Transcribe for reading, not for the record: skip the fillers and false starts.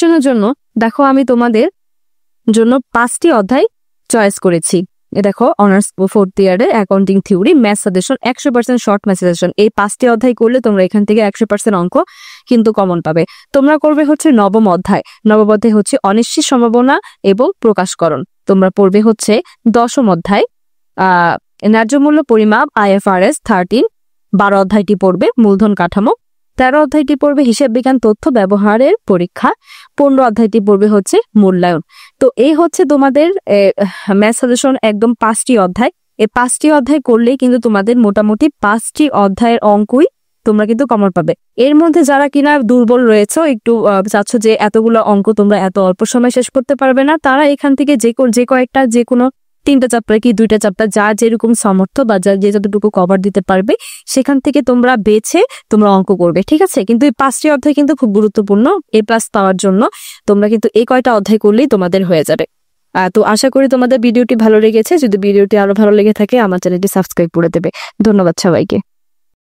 সাজেশনের জন্য দেখো আমি তোমাদের জন্য 5টি অধ্যায় চয়েস করেছি। দেখো অনার্স 4th ইয়ারে accounting theory math suggestion 100% short math suggestion. এই 5টি অধ্যায় করলে তোমরা এখান থেকে 100% অঙ্ক কিন্তু কমন পাবে। তোমরা করবে হচ্ছে নবম অধ্যায় হচ্ছে অনিশ্চিত সম্ভাবনা এবং প্রকাশকরণ। তোমরা পড়বে হচ্ছে 10ম অধ্যায় ন্যায্য মূল্য পরিমাপ IFRS 13। 12 অধ্যায়টি পড়বে মূলধন কাঠামো। 13 অধ্যায়টি পড়বে হিসাব বিজ্ঞান তথ্য ব্যবহারের পরীক্ষা। 15 অধ্যায়টি পড়বে হচ্ছে মূল্যায়ন। তো এই হচ্ছে তোমাদের ম্যাথ সাজেশন একদম 5টি অধ্যায়। এই 5টি অধ্যায় করলেই কিন্তু তোমাদের মোটামুটি 5টি অধ্যায়ের অঙ্কই তোমরা কিন্তু কমন পাবে। এর মধ্যে যারা কিনা দুর্বল রয়েছে, একটু চাচ্ছ যে এতগুলো অঙ্ক তোমরা এত অল্প সময় শেষ করতে পারবে না, তারা এখান থেকে যে কয়েকটা যে কোনো 3টা চ্যাপ্টার কি 2টা চ্যাপ্টার যা যেরকম সামর্থ্য বা যে যতটুকু কভার দিতে পারবে সেখান থেকে তোমরা বেছে তোমরা অঙ্ক করবে, ঠিক আছে? কিন্তু এই 5টি অধ্যায় কিন্তু খুব গুরুত্বপূর্ণ। A+ পাওয়ার জন্য তোমরা কিন্তু এই কয়টা অধ্যায় করলেই তোমাদের হয়ে যাবে। তো আশা করি তোমাদের ভিডিওটি ভালো লেগেছে। যদি ভিডিওটি আরো ভালো লেগে থাকে আমার চ্যানেলটি সাবস্ক্রাইব করে দেবে। ধন্যবাদ সবাইকে।